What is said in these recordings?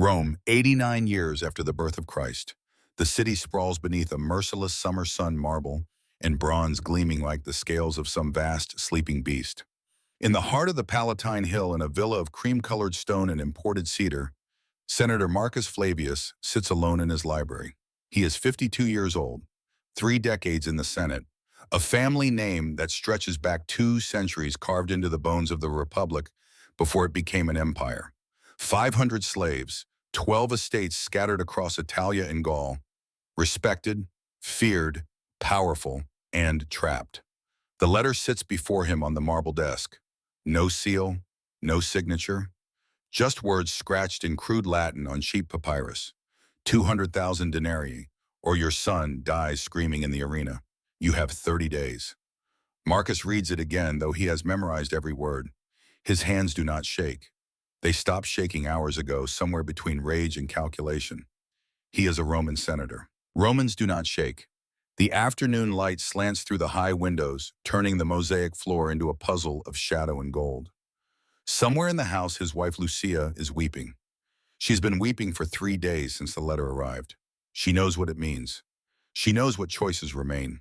Rome, 89 years after the birth of Christ. The city sprawls beneath a merciless summer sun, marble and bronze gleaming like the scales of some vast, sleeping beast. In the heart of the Palatine Hill, in a villa of cream-colored stone and imported cedar, Senator Marcus Flavius sits alone in his library. He is 52 years old, 3 decades in the Senate, a family name that stretches back 2 centuries carved into the bones of the Republic before it became an empire. 500 slaves, 12 estates scattered across Italia and Gaul, respected, feared, powerful, and trapped. The letter sits before him on the marble desk. No seal, no signature, just words scratched in crude Latin on cheap papyrus. 200,000 denarii, or your son dies screaming in the arena. You have 30 days. Marcus reads it again, though he has memorized every word. His hands do not shake. They stopped shaking hours ago, somewhere between rage and calculation. He is a Roman senator. Romans do not shake. The afternoon light slants through the high windows, turning the mosaic floor into a puzzle of shadow and gold. Somewhere in the house, his wife Lucia is weeping. She's been weeping for 3 days since the letter arrived. She knows what it means. She knows what choices remain.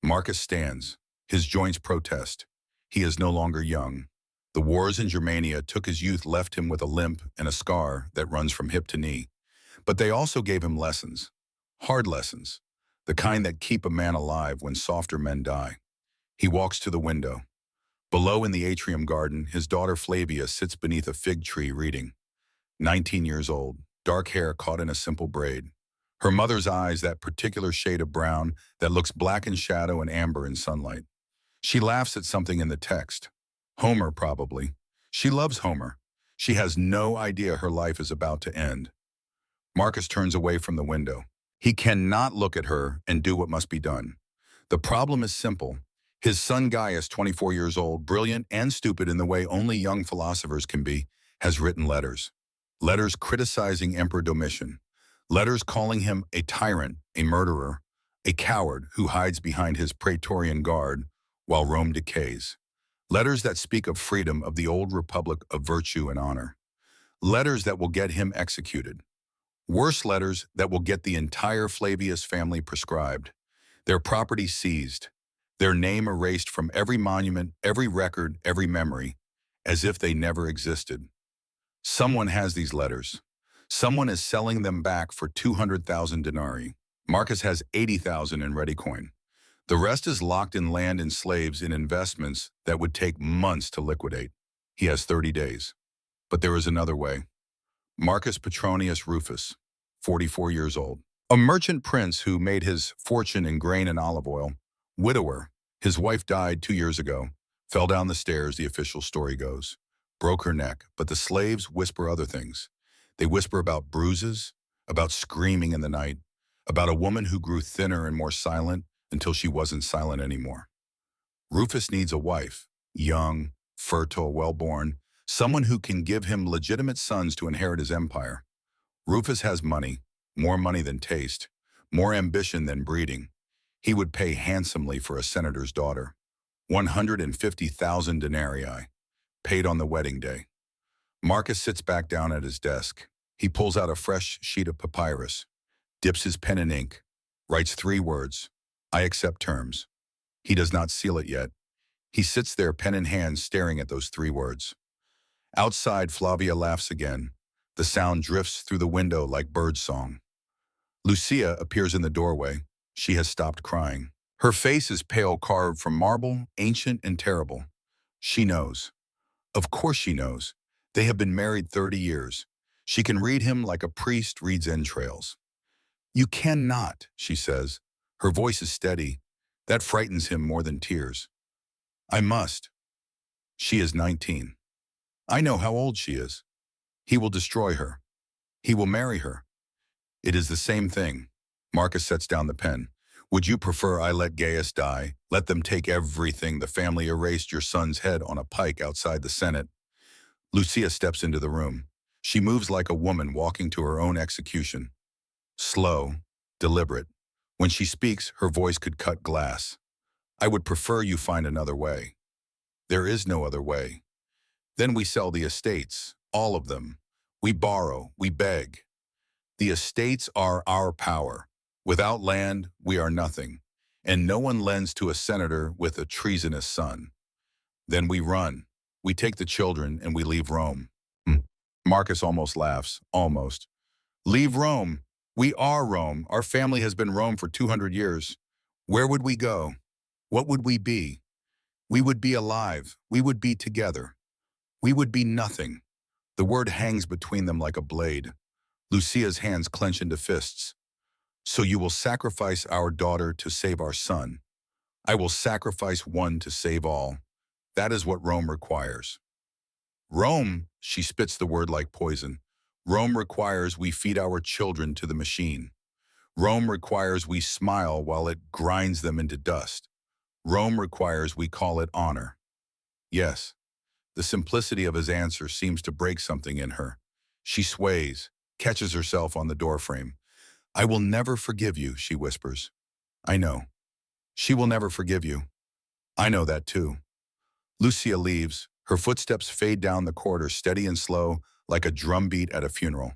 Marcus stands. His joints protest. He is no longer young. The wars in Germania took his youth, left him with a limp and a scar that runs from hip to knee. But they also gave him lessons. Hard lessons. The kind that keep a man alive when softer men die. He walks to the window. Below, in the atrium garden, his daughter Flavia sits beneath a fig tree reading. 19 years old, dark hair caught in a simple braid. Her mother's eyes, that particular shade of brown that looks black in shadow and amber in sunlight. She laughs at something in the text. Homer, probably. She loves Homer. She has no idea her life is about to end. Marcus turns away from the window. He cannot look at her and do what must be done. The problem is simple. His son Gaius, 24 years old, brilliant and stupid in the way only young philosophers can be, has written letters. Letters criticizing Emperor Domitian. Letters calling him a tyrant, a murderer, a coward who hides behind his Praetorian Guard while Rome decays. Letters that speak of freedom, of the old republic, of virtue and honor. Letters that will get him executed. Worse, letters that will get the entire Flavius family proscribed, their property seized, their name erased from every monument, every record, every memory, as if they never existed. Someone has these letters. Someone is selling them back for 200,000 denarii. Marcus has 80,000 in ready coin. The rest is locked in land and slaves, in investments that would take months to liquidate. He has 30 days. But there is another way. Marcus Petronius Rufus, 44 years old. A merchant prince who made his fortune in grain and olive oil. Widower. His wife died 2 years ago. Fell down the stairs, the official story goes. Broke her neck. But the slaves whisper other things. They whisper about bruises, about screaming in the night, about a woman who grew thinner and more silent until she wasn't silent anymore. Rufus needs a wife, young, fertile, well-born, someone who can give him legitimate sons to inherit his empire. Rufus has money, more money than taste, more ambition than breeding. He would pay handsomely for a senator's daughter. 150,000 denarii, paid on the wedding day. Marcus sits back down at his desk. He pulls out a fresh sheet of papyrus, dips his pen in ink, writes 3 words, "I accept terms." He does not seal it yet. He sits there, pen in hand, staring at those 3 words. Outside, Flavia laughs again. The sound drifts through the window like bird song. Lucia appears in the doorway. She has stopped crying. Her face is pale, carved from marble, ancient and terrible. She knows. Of course she knows. They have been married 30 years. She can read him like a priest reads entrails. "You cannot," she says. Her voice is steady. That frightens him more than tears. "I must." She is 19. I know how old she is. He will destroy her. He will marry her. It is the same thing. Marcus sets down the pen. "Would you prefer I let Gaius die? Let them take everything. The family erased your son's head on a pike outside the Senate." Lucia steps into the room. She moves like a woman walking to her own execution. Slow, deliberate. When she speaks, her voice could cut glass. "I would prefer you find another way." "There is no other way." "Then we sell the estates, all of them. We borrow, we beg. The estates are our power. Without land, we are nothing. And no one lends to a senator with a treasonous son. Then we run. We take the children and we leave Rome. Hmm. Marcus almost laughs. Almost. Leave Rome. We are Rome. Our family has been Rome for 200 years. Where would we go? What would we be? We would be alive. We would be together. We would be nothing. The word hangs between them like a blade. Lucia's hands clench into fists. So you will sacrifice our daughter to save our son. I will sacrifice one to save all. That is what Rome requires. Rome, she spits the word like poison. Rome requires we feed our children to the machine. Rome requires we smile while it grinds them into dust. Rome requires we call it honor. Yes, the simplicity of his answer seems to break something in her. She sways, catches herself on the doorframe. I will never forgive you, she whispers. I know. She will never forgive you. I know that too. Lucia leaves. Her footsteps fade down the corridor steady and slow, like a drumbeat at a funeral.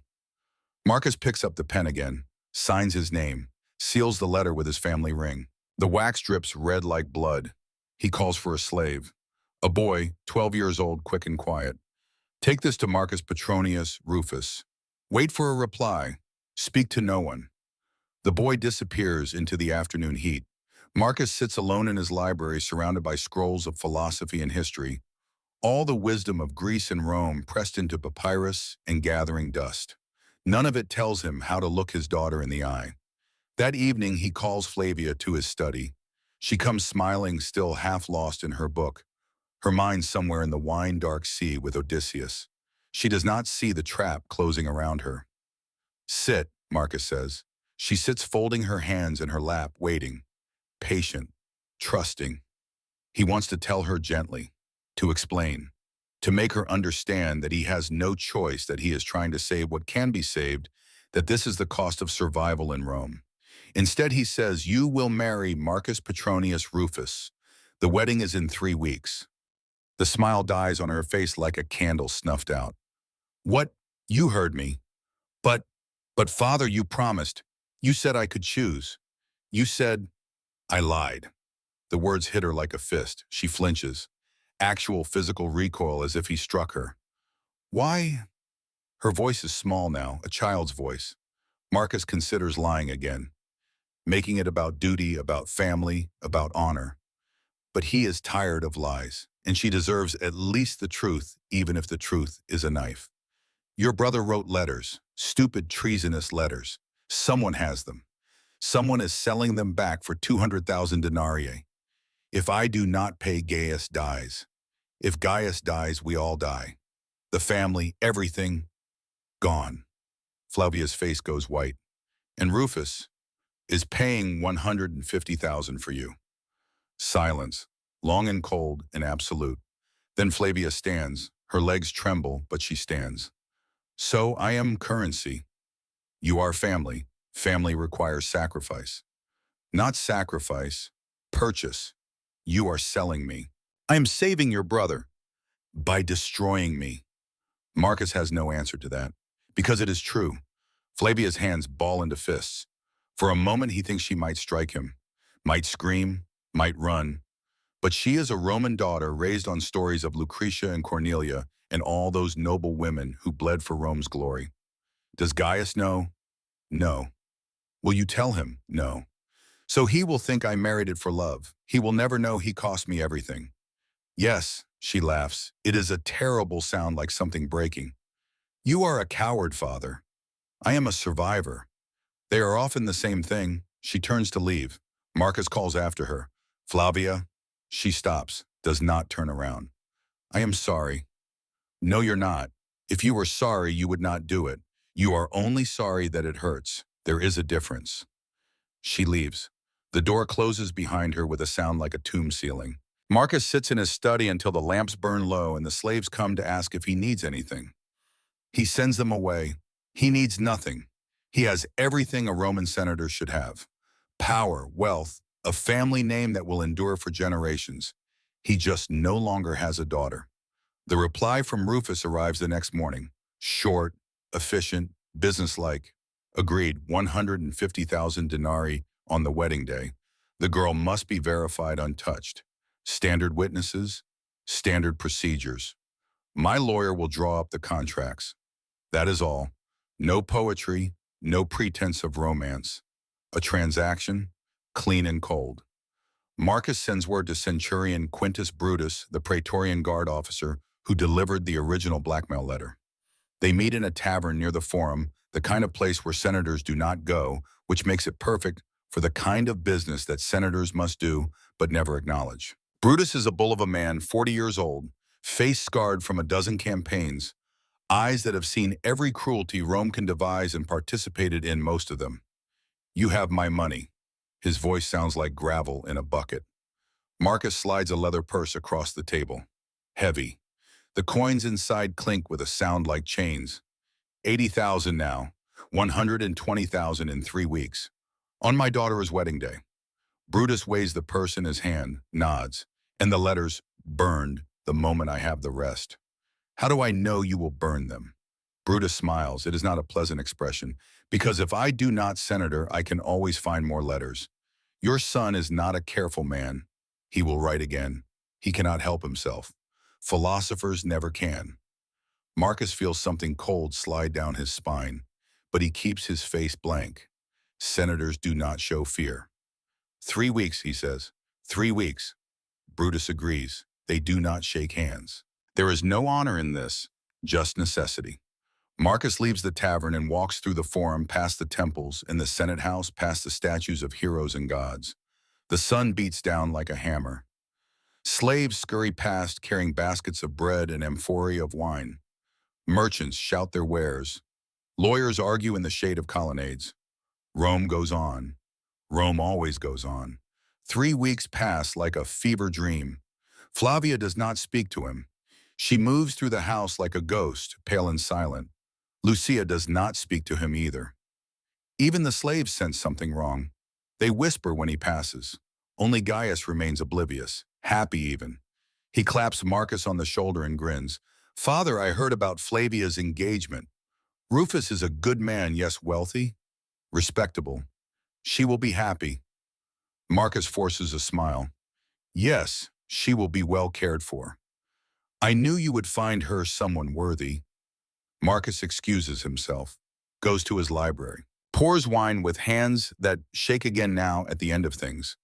Marcus picks up the pen again, signs his name, seals the letter with his family ring. The wax drips red like blood. He calls for a slave. A boy, 12 years old, quick and quiet. Take this to Marcus Petronius Rufus. Wait for a reply. Speak to no one. The boy disappears into the afternoon heat. Marcus sits alone in his library surrounded by scrolls of philosophy and history, all the wisdom of Greece and Rome pressed into papyrus and gathering dust. None of it tells him how to look his daughter in the eye. That evening he calls Flavia to his study. She comes smiling, still half lost in her book, her mind somewhere in the wine-dark sea with Odysseus. She does not see the trap closing around her. Sit, Marcus says. She sits folding her hands in her lap, waiting, patient, trusting. He wants to tell her gently, to explain, to make her understand that he has no choice, that he is trying to save what can be saved, that this is the cost of survival in Rome. Instead, he says, you will marry Marcus Petronius Rufus. The wedding is in 3 weeks. The smile dies on her face like a candle snuffed out. What? You heard me. But Father, you promised. You said I could choose. You said, I lied. The words hit her like a fist. She flinches. Actual physical recoil as if he struck her. Why? Her voice is small now, a child's voice. Marcus considers lying again, making it about duty, about family, about honor. But he is tired of lies, and she deserves at least the truth, even if the truth is a knife. Your brother wrote letters, stupid, treasonous letters. Someone has them. Someone is selling them back for 200,000 denarii. If I do not pay, Gaius dies. If Gaius dies, we all die. The family, everything, gone. Flavia's face goes white. And Rufus is paying 150,000 for you. Silence, long and cold and absolute. Then Flavia stands. Her legs tremble, but she stands. So I am currency. You are family. Family requires sacrifice. Not sacrifice, purchase. You are selling me. I am saving your brother by destroying me. Marcus has no answer to that, because it is true. Flavia's hands ball into fists. For a moment he thinks she might strike him, might scream, might run. But she is a Roman daughter raised on stories of Lucretia and Cornelia and all those noble women who bled for Rome's glory. Does Gaius know? No. Will you tell him? No. So he will think I married it for love. He will never know he cost me everything. Yes, she laughs. It is a terrible sound, like something breaking. You are a coward, Father. I am a survivor. They are often the same thing. She turns to leave. Marcus calls after her. Flavia. She stops, does not turn around. I am sorry. No, you're not. If you were sorry, you would not do it. You are only sorry that it hurts. There is a difference. She leaves. The door closes behind her with a sound like a tomb ceiling. Marcus sits in his study until the lamps burn low and the slaves come to ask if he needs anything. He sends them away. He needs nothing. He has everything a Roman senator should have. Power, wealth, a family name that will endure for generations. He just no longer has a daughter. The reply from Rufus arrives the next morning. Short, efficient, businesslike. Agreed, 150,000 denarii on the wedding day. The girl must be verified untouched. Standard witnesses, standard procedures. My lawyer will draw up the contracts. That is all. No poetry, no pretense of romance. A transaction, clean and cold. Marcus sends word to Centurion Quintus Brutus, the Praetorian Guard officer who delivered the original blackmail letter. They meet in a tavern near the Forum, the kind of place where senators do not go, which makes it perfect for the kind of business that senators must do but never acknowledge. Brutus is a bull of a man, 40 years old, face scarred from a dozen campaigns, eyes that have seen every cruelty Rome can devise and participated in most of them. You have my money. His voice sounds like gravel in a bucket. Marcus slides a leather purse across the table. Heavy. The coins inside clink with a sound like chains. 80,000 now. 120,000 in 3 weeks. On my daughter's wedding day. Brutus weighs the purse in his hand, nods, and the letters, burned, the moment I have the rest. How do I know you will burn them? Brutus smiles. It is not a pleasant expression, because if I do not, Senator, I can always find more letters. Your son is not a careful man. He will write again. He cannot help himself. Philosophers never can. Marcus feels something cold slide down his spine, but he keeps his face blank. Senators do not show fear. 3 weeks, he says. 3 weeks. Brutus agrees. They do not shake hands. There is no honor in this, just necessity. Marcus leaves the tavern and walks through the Forum, past the temples, and the Senate House, past the statues of heroes and gods. The sun beats down like a hammer. Slaves scurry past carrying baskets of bread and amphorae of wine. Merchants shout their wares. Lawyers argue in the shade of colonnades. Rome goes on. Rome always goes on. 3 weeks pass like a fever dream. Flavia does not speak to him. She moves through the house like a ghost, pale and silent. Lucia does not speak to him either. Even the slaves sense something wrong. They whisper when he passes. Only Gaius remains oblivious, happy even. He claps Marcus on the shoulder and grins. Father, I heard about Flavia's engagement. Rufus is a good man, yes, wealthy, respectable. She will be happy. Marcus forces a smile. Yes, she will be well cared for. I knew you would find her someone worthy. Marcus excuses himself, goes to his library, pours wine with hands that shake again now at the end of things.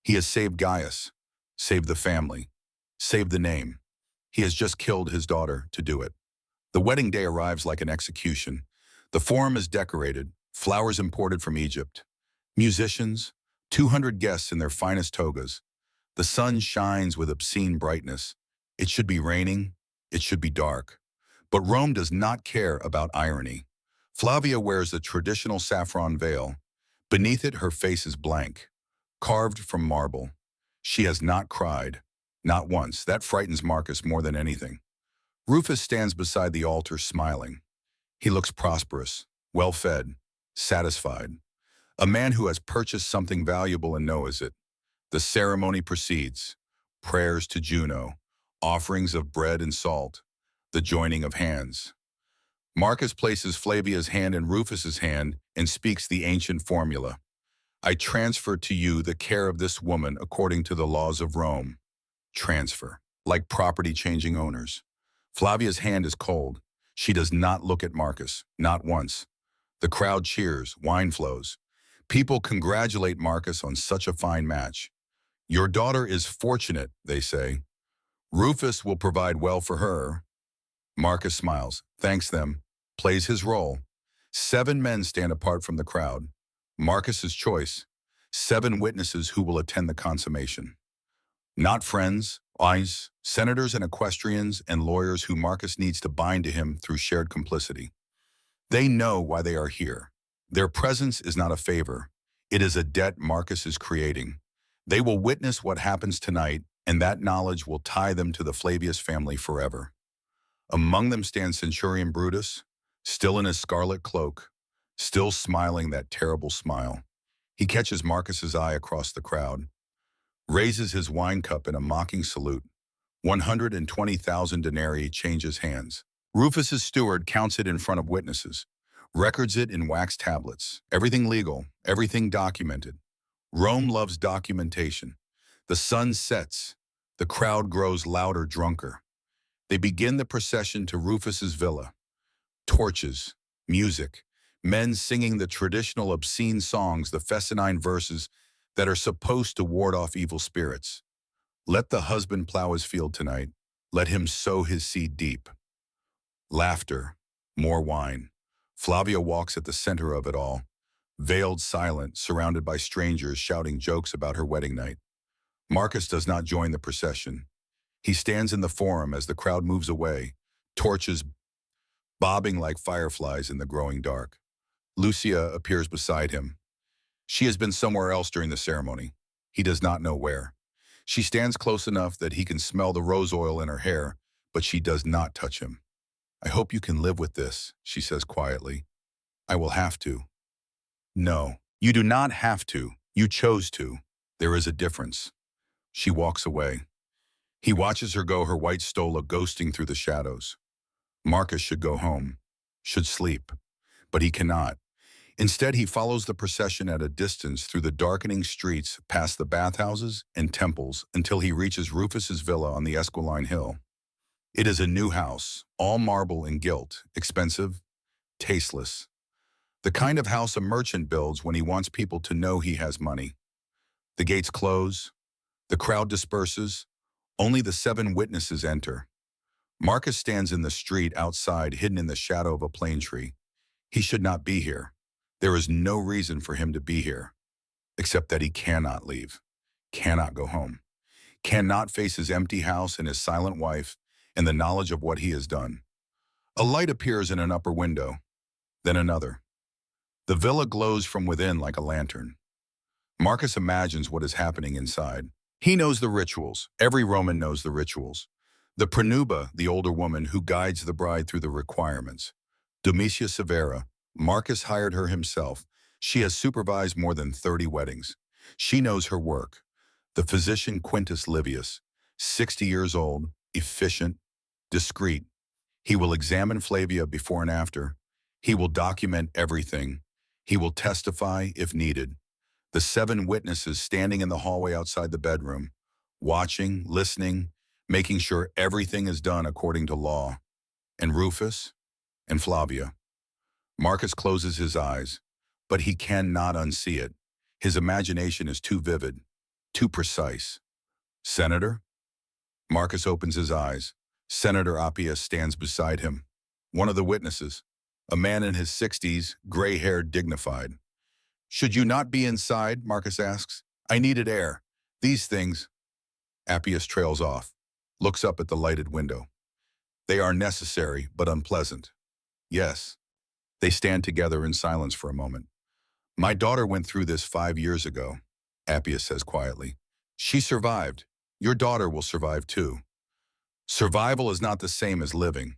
He has saved Gaius, saved the family, saved the name. He has just killed his daughter to do it. The wedding day arrives like an execution. The Forum is decorated, flowers imported from Egypt. Musicians, 200 guests in their finest togas. The sun shines with obscene brightness. It should be raining, it should be dark. But Rome does not care about irony. Flavia wears the traditional saffron veil. Beneath it, her face is blank, carved from marble. She has not cried, not once. That frightens Marcus more than anything. Rufus stands beside the altar smiling. He looks prosperous, well-fed, satisfied. A man who has purchased something valuable and knows it. The ceremony proceeds. Prayers to Juno, offerings of bread and salt, the joining of hands. Marcus places Flavia's hand in Rufus's hand and speaks the ancient formula. I transfer to you the care of this woman according to the laws of Rome. Transfer, like property changing owners. Flavia's hand is cold. She does not look at Marcus, not once. The crowd cheers, wine flows. People congratulate Marcus on such a fine match. Your daughter is fortunate, they say. Rufus will provide well for her. Marcus smiles, thanks them, plays his role. 7 men stand apart from the crowd. Marcus's choice. 7 witnesses who will attend the consummation. Not friends, eyes, senators and equestrians and lawyers who Marcus needs to bind to him through shared complicity. They know why they are here. Their presence is not a favor. It is a debt Marcus is creating. They will witness what happens tonight, and that knowledge will tie them to the Flavius family forever. Among them stands Centurion Brutus, still in his scarlet cloak, still smiling that terrible smile. He catches Marcus's eye across the crowd, raises his wine cup in a mocking salute. 120,000 denarii changes hands. Rufus's steward counts it in front of witnesses, records it in wax tablets. Everything legal, everything documented. Rome loves documentation. The sun sets. The crowd grows louder, drunker. They begin the procession to Rufus's villa. Torches, music, men singing the traditional obscene songs, the fescennine verses that are supposed to ward off evil spirits. Let the husband plow his field tonight. Let him sow his seed deep. Laughter, more wine. Flavia walks at the center of it all, veiled, silent, surrounded by strangers shouting jokes about her wedding night. Marcus does not join the procession. He stands in the forum as the crowd moves away, torches bobbing like fireflies in the growing dark. Lucia appears beside him. She has been somewhere else during the ceremony. He does not know where. She stands close enough that he can smell the rose oil in her hair, but she does not touch him. "I hope you can live with this," she says quietly. "I will have to." "No, you do not have to. You chose to. There is a difference." She walks away. He watches her go, her white stola ghosting through the shadows. Marcus should go home, should sleep, but he cannot. Instead, he follows the procession at a distance through the darkening streets, past the bathhouses and temples, until he reaches Rufus's villa on the Esquiline Hill. It is a new house, all marble and gilt, expensive, tasteless. The kind of house a merchant builds when he wants people to know he has money. The gates close. The crowd disperses. Only the 7 witnesses enter. Marcus stands in the street outside, hidden in the shadow of a plane tree. He should not be here. There is no reason for him to be here, except that he cannot leave, cannot go home, cannot face his empty house and his silent wife and the knowledge of what he has done. A light appears in an upper window, then another. The villa glows from within like a lantern. Marcus imagines what is happening inside. He knows the rituals. Every Roman knows the rituals. The Praenuba, the older woman who guides the bride through the requirements. Domitia Severa, Marcus hired her himself. She has supervised more than 30 weddings. She knows her work. The physician Quintus Livius, 60 years old, efficient, discreet. He will examine Flavia before and after. He will document everything. He will testify if needed. The 7 witnesses standing in the hallway outside the bedroom, watching, listening, making sure everything is done according to law. And Rufus and Flavia. Marcus closes his eyes, but he cannot unsee it. His imagination is too vivid, too precise. "Senator?" Marcus opens his eyes. Senator Appius stands beside him. One of the witnesses, a man in his 60s, gray-haired, dignified. "Should you not be inside?" Marcus asks. "I needed air. These things—" Appius trails off, looks up at the lighted window. "They are necessary, but unpleasant." "Yes." They stand together in silence for a moment. "My daughter went through this 5 years ago," Appius says quietly. "She survived. Your daughter will survive too." "Survival is not the same as living."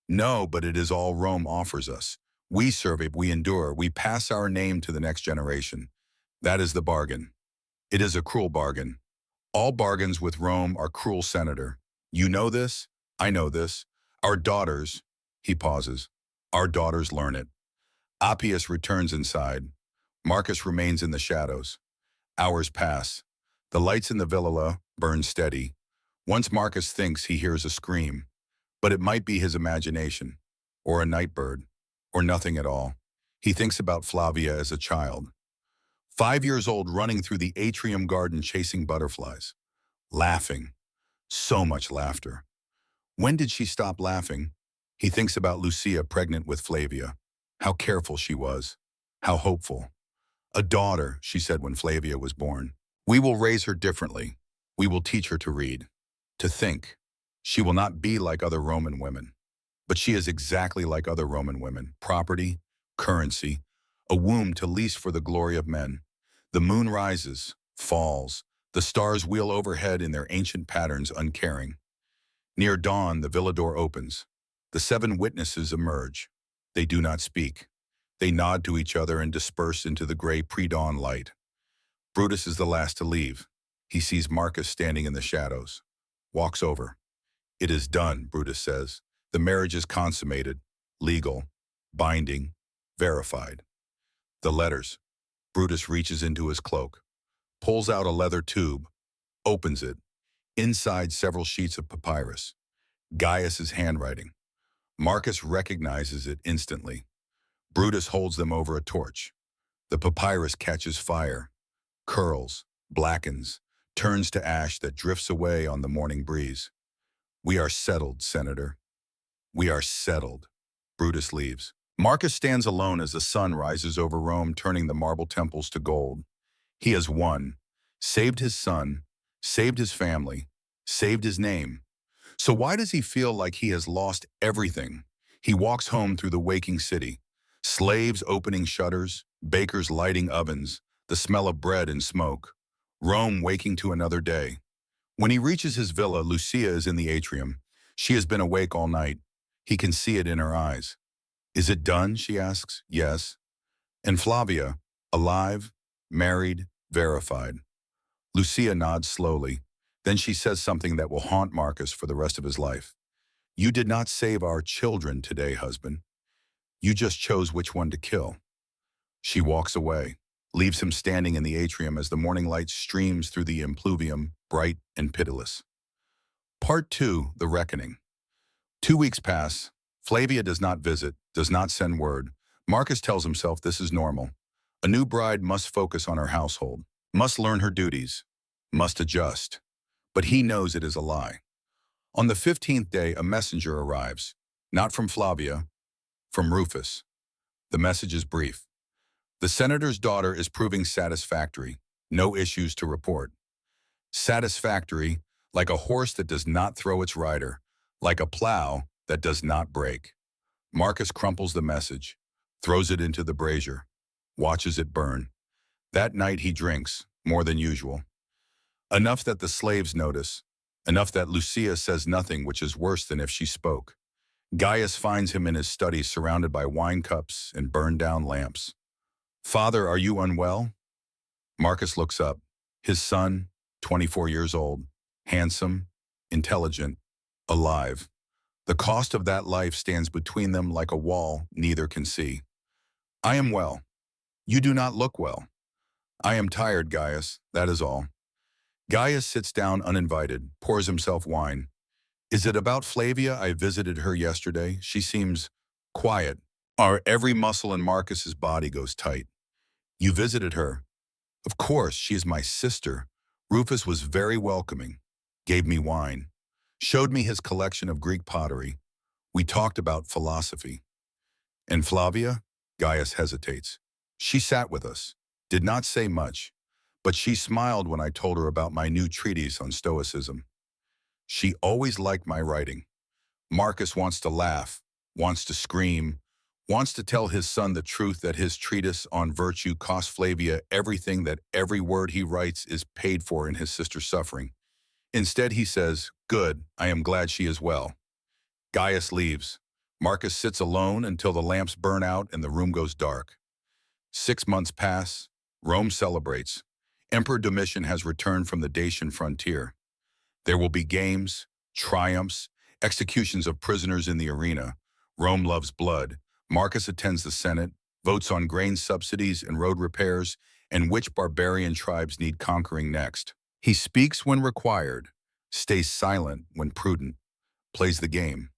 "No, but it is all Rome offers us. We survive, we endure, we pass our name to the next generation. That is the bargain. It is a cruel bargain. All bargains with Rome are cruel, Senator. You know this? I know this. Our daughters—" He pauses. "Our daughters learn it." Appius returns inside. Marcus remains in the shadows. Hours pass. The lights in the villa burn steady. Once Marcus thinks he hears a scream, but it might be his imagination, or a night bird, or nothing at all. He thinks about Flavia as a child. 5 years old, running through the atrium garden chasing butterflies. Laughing. So much laughter. When did she stop laughing? He thinks about Lucia pregnant with Flavia. How careful she was. How hopeful. "A daughter," she said when Flavia was born. "We will raise her differently. We will teach her to read, to think. She will not be like other Roman women. But she is exactly like other Roman women. Property, currency, a womb to lease for the glory of men. The moon rises, falls. The stars wheel overhead in their ancient patterns, uncaring. Near dawn, the villa door opens. The 7 witnesses emerge. They do not speak. They nod to each other and disperse into the gray pre-dawn light. Brutus is the last to leave. He sees Marcus standing in the shadows. Walks over. "It is done," Brutus says. The marriage is consummated, legal, binding, verified. The letters. Brutus reaches into his cloak, pulls out a leather tube, opens it. Inside several sheets of papyrus. Gaius's handwriting. Marcus recognizes it instantly. Brutus holds them over a torch. The papyrus catches fire, curls, blackens, turns to ash that drifts away on the morning breeze. We are settled, Senator. We are settled. Brutus leaves. Marcus stands alone as the sun rises over Rome, turning the marble temples to gold. He has won, saved his son, saved his family, saved his name. So why does he feel like he has lost everything? He walks home through the waking city. Slaves opening shutters, bakers lighting ovens, the smell of bread and smoke. Rome waking to another day. When he reaches his villa, Lucia is in the atrium. She has been awake all night. He can see it in her eyes. Is it done? She asks. Yes. And Flavia, alive, married, verified. Lucia nods slowly. Then she says something that will haunt Marcus for the rest of his life. You did not save our children today, husband. You just chose which one to kill. She walks away, leaves him standing in the atrium as the morning light streams through the impluvium, bright and pitiless. Part 2, The Reckoning. 2 weeks pass. Flavia does not visit, does not send word. Marcus tells himself this is normal. A new bride must focus on her household, must learn her duties, must adjust. But he knows it is a lie. On the 15th day, a messenger arrives, not from Flavia, from Rufus. The message is brief. The senator's daughter is proving satisfactory, no issues to report. Satisfactory, like a horse that does not throw its rider, like a plow that does not break. Marcus crumples the message, throws it into the brazier, watches it burn. That night he drinks, more than usual. Enough that the slaves notice, enough that Lucia says nothing, which is worse than if she spoke. Gaius finds him in his study surrounded by wine cups and burned-down lamps. Father, are you unwell? Marcus looks up. His son, 24 years old, handsome, intelligent, alive. The cost of that life stands between them like a wall neither can see. I am well. You do not look well. I am tired, Gaius, that is all. Gaius sits down uninvited, pours himself wine. Is it about Flavia? I visited her yesterday. She seems quiet. Every muscle in Marcus's body goes tight. You visited her? Of course, she is my sister. Rufus was very welcoming, gave me wine, showed me his collection of Greek pottery. We talked about philosophy. And Flavia? Gaius hesitates. She sat with us, did not say much, but she smiled when I told her about my new treatise on Stoicism. She always liked my writing. Marcus wants to laugh, wants to scream, wants to tell his son the truth that his treatise on virtue cost Flavia everything, that every word he writes is paid for in his sister's suffering. Instead, he says, "Good, I am glad she is well." Gaius leaves. Marcus sits alone until the lamps burn out and the room goes dark. 6 months pass. Rome celebrates. Emperor Domitian has returned from the Dacian frontier. There will be games, triumphs, executions of prisoners in the arena. Rome loves blood. Marcus attends the Senate, votes on grain subsidies and road repairs, and which barbarian tribes need conquering next. He speaks when required, stays silent when prudent, plays the game.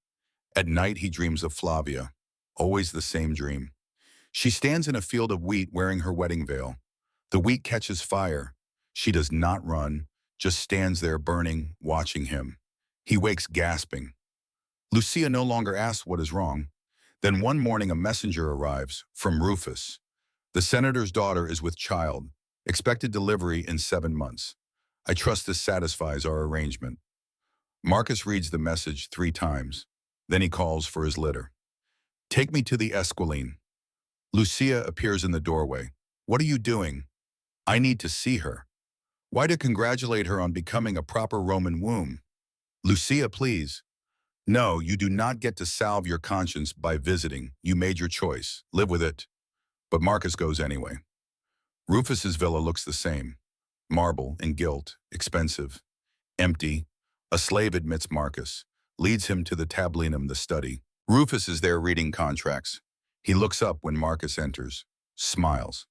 At night he dreams of Flavia, always the same dream. She stands in a field of wheat wearing her wedding veil. The wheat catches fire. She does not run, just stands there burning, watching him. He wakes gasping. Lucia no longer asks what is wrong. Then one morning a messenger arrives from Rufus. The senator's daughter is with child, expected delivery in 7 months. I trust this satisfies our arrangement. Marcus reads the message 3 times. Then he calls for his litter. Take me to the Esquiline. Lucia appears in the doorway. What are you doing? I need to see her. Why to congratulate her on becoming a proper Roman womb? Lucia, please. No, you do not get to salve your conscience by visiting. You made your choice. Live with it. But Marcus goes anyway. Rufus's villa looks the same. Marble and gilt, expensive. Empty. A slave admits Marcus. leads him to the tablinum, the study. Rufus is there reading contracts. He looks up when Marcus enters, smiles.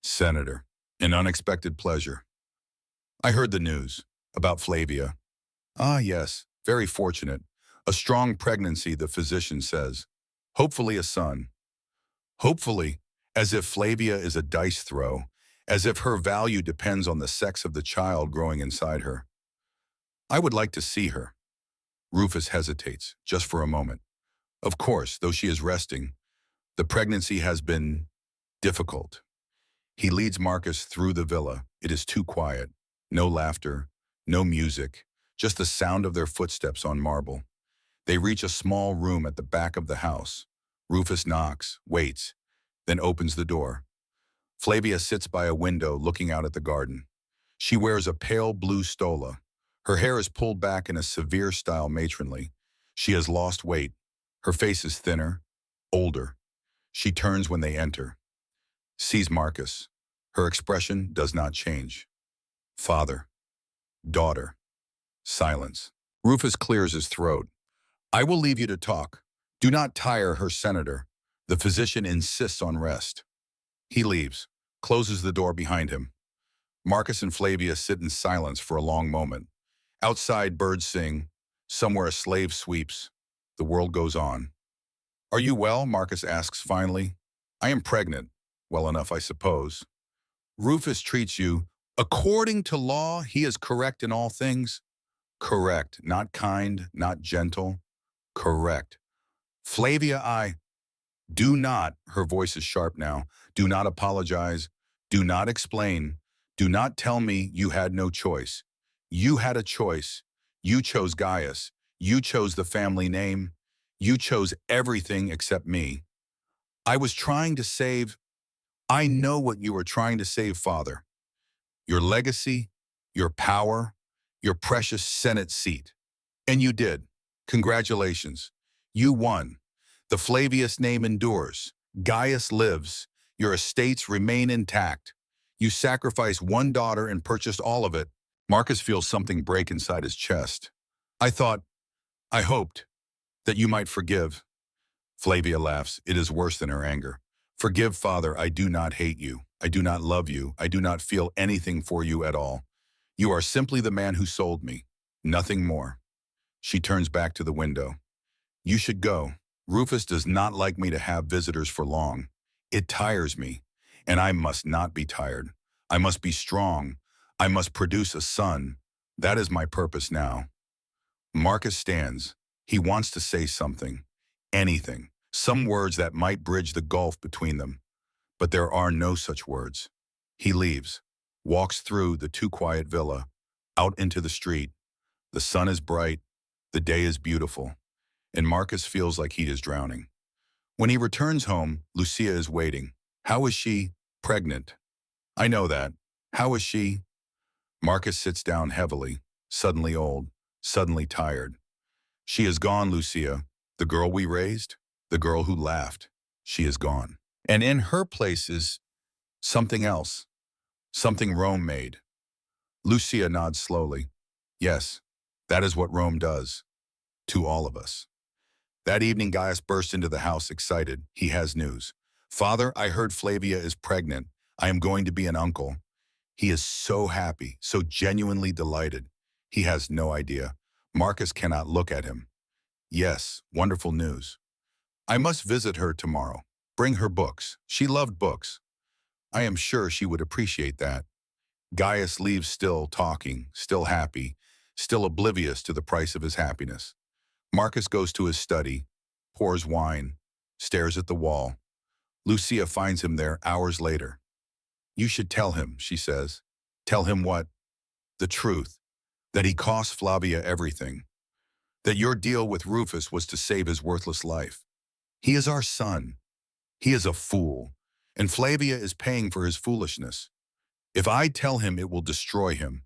Senator, an unexpected pleasure. I heard the news about Flavia. Ah, yes, very fortunate. A strong pregnancy, the physician says. Hopefully a son. Hopefully, as if Flavia is a dice throw, as if her value depends on the sex of the child growing inside her. I would like to see her. Rufus hesitates, just for a moment. Of course, though she is resting, the pregnancy has been difficult. He leads Marcus through the villa. It is too quiet. No laughter, no music, just the sound of their footsteps on marble. They reach a small room at the back of the house. Rufus knocks, waits, then opens the door. Flavia sits by a window looking out at the garden. She wears a pale blue stola. Her hair is pulled back in a severe style matronly. She has lost weight. Her face is thinner, older. She turns when they enter. Sees Marcus. Her expression does not change. Father. Daughter. Silence. Rufus clears his throat. I will leave you to talk. Do not tire her, senator. The physician insists on rest. He leaves, closes the door behind him. Marcus and Flavia sit in silence for a long moment. Outside, birds sing. Somewhere a slave sweeps. The world goes on. Are you well? Marcus asks finally. I am pregnant. Well enough, I suppose. Rufus treats you. According to law, he is correct in all things. Correct. Not kind, not gentle. Correct. Flavia, I do not, her voice is sharp now, do not apologize, do not explain, do not tell me you had no choice. You had a choice. You chose Gaius. You chose the family name. You chose everything except me. I was trying to save. I know what you were trying to save, Father. Your legacy, your power, your precious Senate seat. And you did. Congratulations. You won. The Flavius name endures. Gaius lives. Your estates remain intact. You sacrificed one daughter and purchased all of it. Marcus feels something break inside his chest. I hoped, that you might forgive. Flavia laughs. It is worse than her anger. Forgive, Father, I do not hate you. I do not love you. I do not feel anything for you at all. You are simply the man who sold me. Nothing more. She turns back to the window. You should go. Rufus does not like me to have visitors for long. It tires me, and I must not be tired. I must be strong. I must produce a son. That is my purpose now. Marcus stands. He wants to say something. Anything. Some words that might bridge the gulf between them. But there are no such words. He leaves, walks through the too quiet villa, out into the street. The sun is bright. The day is beautiful. And Marcus feels like he is drowning. When he returns home, Lucia is waiting. How is she? Pregnant. I know that. How is she? Marcus sits down heavily, suddenly old, suddenly tired. She is gone, Lucia. The girl we raised, the girl who laughed. She is gone. And in her place is something else, something Rome made. Lucia nods slowly. Yes, that is what Rome does. To all of us. That evening, Gaius burst into the house excited. He has news. Father, I heard Flavia is pregnant. I am going to be an uncle. He is so happy, so genuinely delighted. He has no idea. Marcus cannot look at him. Yes, wonderful news. I must visit her tomorrow. Bring her books. She loved books. I am sure she would appreciate that. Gaius leaves still talking, still happy, still oblivious to the price of his happiness. Marcus goes to his study, pours wine, stares at the wall. Lucia finds him there hours later. You should tell him, she says. Tell him what? The truth. That he cost Flavia everything. That your deal with Rufus was to save his worthless life. He is our son. He is a fool. And Flavia is paying for his foolishness. If I tell him, it will destroy him.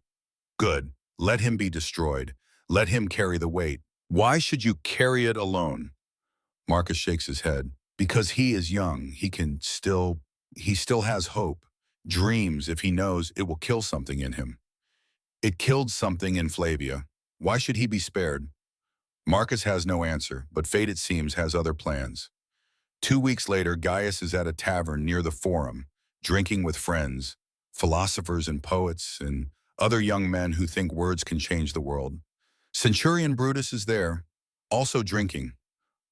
Good. Let him be destroyed. Let him carry the weight. Why should you carry it alone? Marcus shakes his head. Because he is young, he still has hope, dreams if he knows it will kill something in him. It killed something in Flavia. Why should he be spared? Marcus has no answer, but fate, it seems, has other plans. 2 weeks later, Gaius is at a tavern near the Forum, drinking with friends, philosophers and poets, and other young men who think words can change the world. Centurion Brutus is there, also drinking,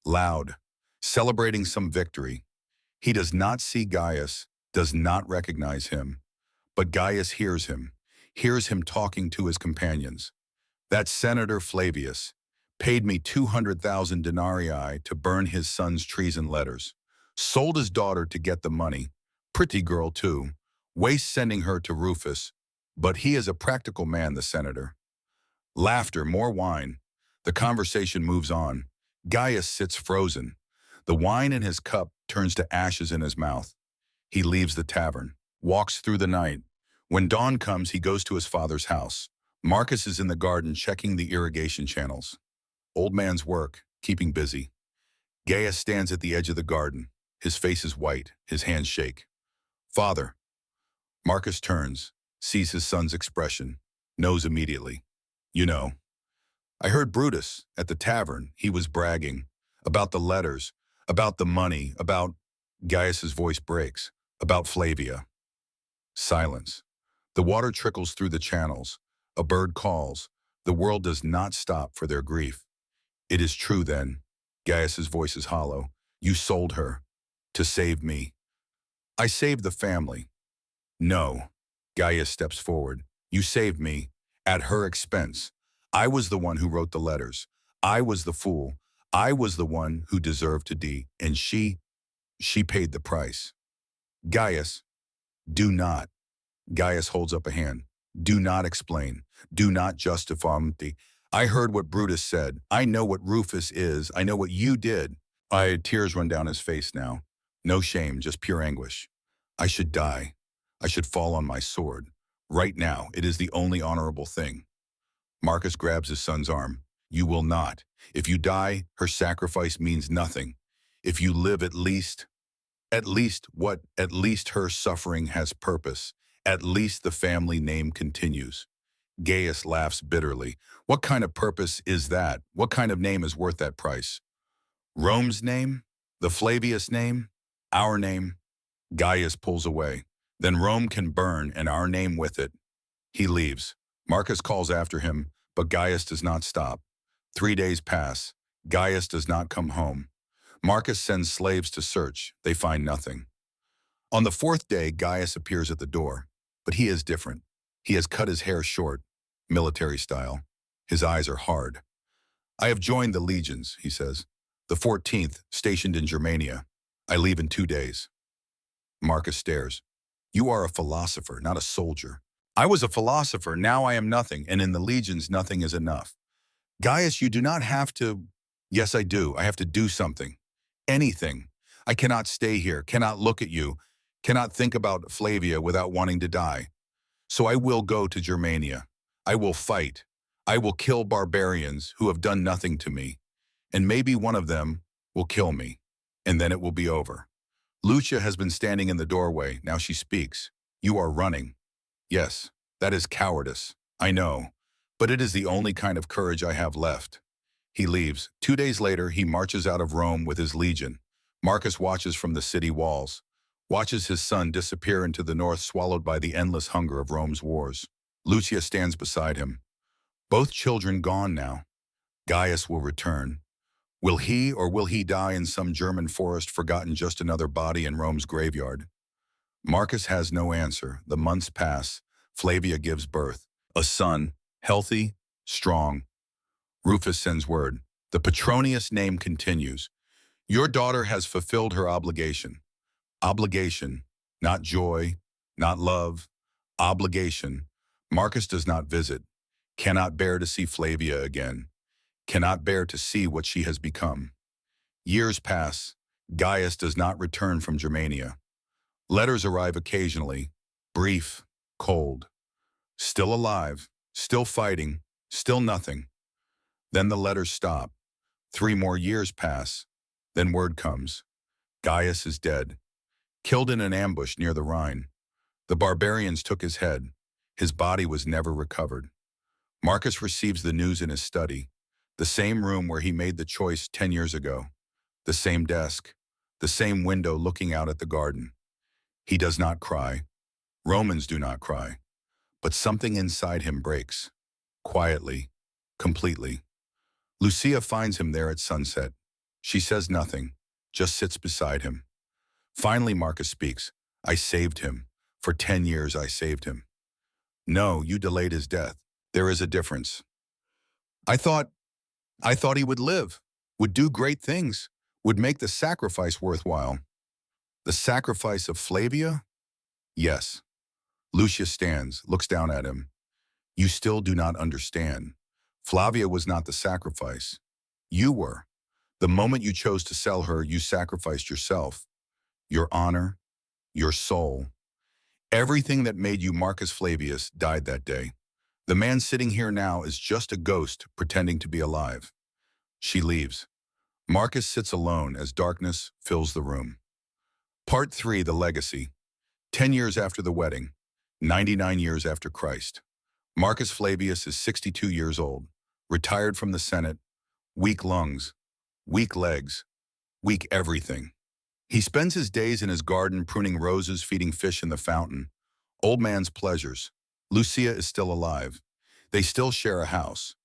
loud, celebrating some victory. He does not see Gaius, does not recognize him, but Gaius hears him talking to his companions. That Senator Flavius paid me 200,000 denarii to burn his son's treason letters, sold his daughter to get the money, pretty girl too, waste sending her to Rufus, but he is a practical man, the senator. Laughter, more wine. The conversation moves on. Gaius sits frozen. The wine in his cup turns to ashes in his mouth. He leaves the tavern, walks through the night. When dawn comes, he goes to his father's house. Marcus is in the garden checking the irrigation channels. Old man's work, keeping busy. Gaius stands at the edge of the garden. His face is white, his hands shake. Father. Marcus turns, sees his son's expression, knows immediately. You know, I heard Brutus at the tavern. He was bragging about the letters, about the money, about, Gaius's voice breaks, about Flavia. Silence. The water trickles through the channels. A bird calls. The world does not stop for their grief. It is true then. Gaius's voice is hollow. You sold her to save me. I saved the family. No. Gaius steps forward. You saved me at her expense. I was the one who wrote the letters. I was the fool. I was the one who deserved to die, and she paid the price. Gaius, do not. Gaius holds up a hand. Do not explain. Do not justify me. I heard what Brutus said. I know what Rufus is. I know what you did. Tears run down his face now. No shame, just pure anguish. I should die. I should fall on my sword. Right now, it is the only honorable thing. Marcus grabs his son's arm. You will not. If you die, her sacrifice means nothing. If you live, at least what? At least her suffering has purpose. At least the family name continues. Gaius laughs bitterly. What kind of purpose is that? What kind of name is worth that price? Rome's name? The Flavius name? Our name? Gaius pulls away. Then Rome can burn and our name with it. He leaves. Marcus calls after him, but Gaius does not stop. 3 days pass. Gaius does not come home. Marcus sends slaves to search. They find nothing. On the 4th day, Gaius appears at the door, but he is different. He has cut his hair short, military style. His eyes are hard. I have joined the legions, he says. The 14th, stationed in Germania. I leave in 2 days. Marcus stares. You are a philosopher, not a soldier. I was a philosopher, now I am nothing, and in the legions nothing is enough. Gaius, you do not have to. Yes, I do. I have to do something. Anything. I cannot stay here, cannot look at you, cannot think about Flavia without wanting to die. So I will go to Germania. I will fight. I will kill barbarians who have done nothing to me. And maybe one of them will kill me. And then it will be over. Lucia has been standing in the doorway. Now she speaks. You are running. Yes, that is cowardice. I know. But it is the only kind of courage I have left. He leaves. 2 days later, he marches out of Rome with his legion. Marcus watches from the city walls. Watches his son disappear into the north, swallowed by the endless hunger of Rome's wars. Lucia stands beside him. Both children gone now. Gaius will return. Will he or will he die in some German forest, forgotten, just another body in Rome's graveyard? Marcus has no answer. The months pass. Flavia gives birth. A son, healthy, strong. Rufus sends word. The Petronius name continues. Your daughter has fulfilled her obligation. Obligation, not joy, not love. Obligation. Marcus does not visit. Cannot bear to see Flavia again. Cannot bear to see what she has become. Years pass. Gaius does not return from Germania. Letters arrive occasionally, brief, cold. Still alive, still fighting, still nothing. Then the letters stop. 3 more years pass. Then word comes. Gaius is dead, killed in an ambush near the Rhine. The barbarians took his head. His body was never recovered. Marcus receives the news in his study. The same room where he made the choice 10 years ago. The same desk. The same window looking out at the garden. He does not cry. Romans do not cry. But something inside him breaks. Quietly. Completely. Lucia finds him there at sunset. She says nothing, just sits beside him. Finally, Marcus speaks. I saved him. For 10 years, I saved him. No, you delayed his death. There is a difference. I thought he would live, would do great things, would make the sacrifice worthwhile. The sacrifice of Flavia? Yes. Lucia stands, looks down at him. You still do not understand. Flavia was not the sacrifice. You were. The moment you chose to sell her, you sacrificed yourself, your honor, your soul. Everything that made you Marcus Flavius died that day. The man sitting here now is just a ghost pretending to be alive. She leaves. Marcus sits alone as darkness fills the room. Part 3, The Legacy. 10 years after the wedding, 99 years after Christ. Marcus Flavius is 62 years old, retired from the Senate, weak lungs, weak legs, weak everything. He spends his days in his garden pruning roses, feeding fish in the fountain. Old man's pleasures. Lucia is still alive. They still share a house,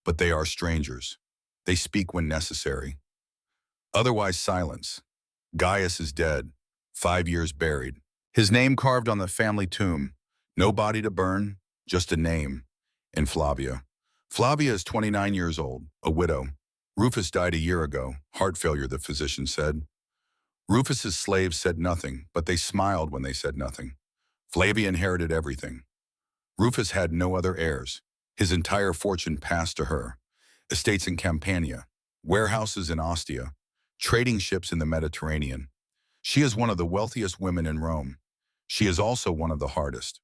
but they are strangers. They speak when necessary. Otherwise silence. Gaius is dead, 5 years buried. His name carved on the family tomb. No body to burn, just a name. And Flavia. Flavia is 29 years old, a widow. Rufus died a year ago, heart failure, the physician said. Rufus's slaves said nothing, but they smiled when they said nothing. Flavia inherited everything. Rufus had no other heirs. His entire fortune passed to her. Estates in Campania, warehouses in Ostia, trading ships in the Mediterranean. She is one of the wealthiest women in Rome. She is also one of the hardest.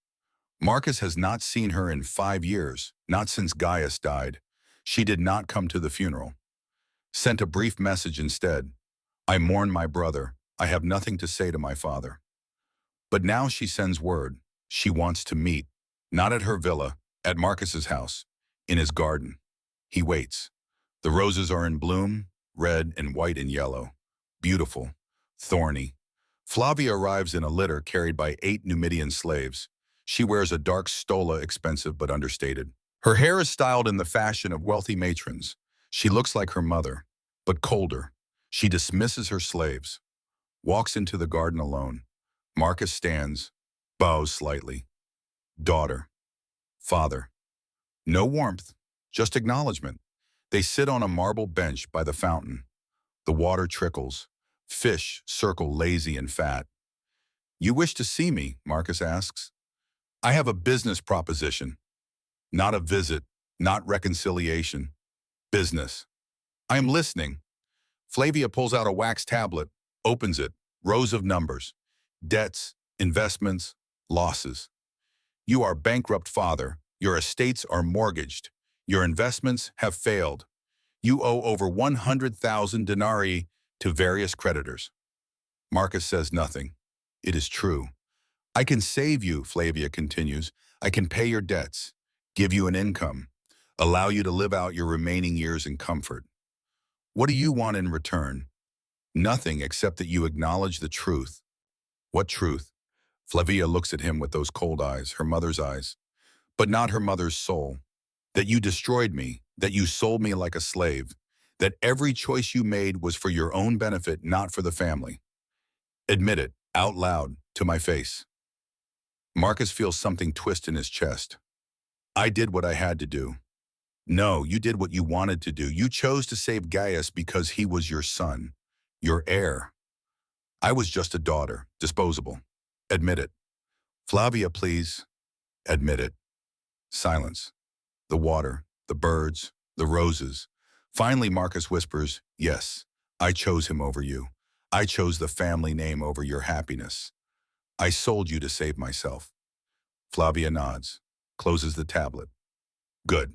Marcus has not seen her in 5 years, not since Gaius died. She did not come to the funeral. Sent a brief message instead. I mourn my brother. I have nothing to say to my father. But now she sends word. She wants to meet. Not at her villa, at Marcus's house, in his garden. He waits. The roses are in bloom, red and white and yellow. Beautiful, thorny. Flavia arrives in a litter carried by 8 Numidian slaves. She wears a dark stola, expensive but understated. Her hair is styled in the fashion of wealthy matrons. She looks like her mother, but colder. She dismisses her slaves. Walks into the garden alone. Marcus stands, bows slightly. Daughter. Father. No warmth, just acknowledgement. They sit on a marble bench by the fountain. The water trickles. Fish circle lazy and fat. You wish to see me? Marcus asks. I have a business proposition. Not a visit, not reconciliation. Business. I am listening. Flavia pulls out a wax tablet, opens it, rows of numbers. Debts, investments, losses. You are bankrupt, father. Your estates are mortgaged. Your investments have failed. You owe over 100,000 denarii to various creditors. Marcus says nothing. It is true. I can save you, Flavia continues. I can pay your debts, give you an income, allow you to live out your remaining years in comfort. What do you want in return? Nothing except that you acknowledge the truth. What truth? Flavia looks at him with those cold eyes, her mother's eyes, but not her mother's soul. That you destroyed me, that you sold me like a slave, that every choice you made was for your own benefit, not for the family. Admit it, out loud, to my face. Marcus feels something twist in his chest. I did what I had to do. No, you did what you wanted to do. You chose to save Gaius because he was your son, your heir. I was just a daughter, disposable. Admit it. Flavia, please. Admit it. Silence. The water, the birds, the roses. Finally, Marcus whispers, yes, I chose him over you. I chose the family name over your happiness. I sold you to save myself. Flavia nods, closes the tablet. Good.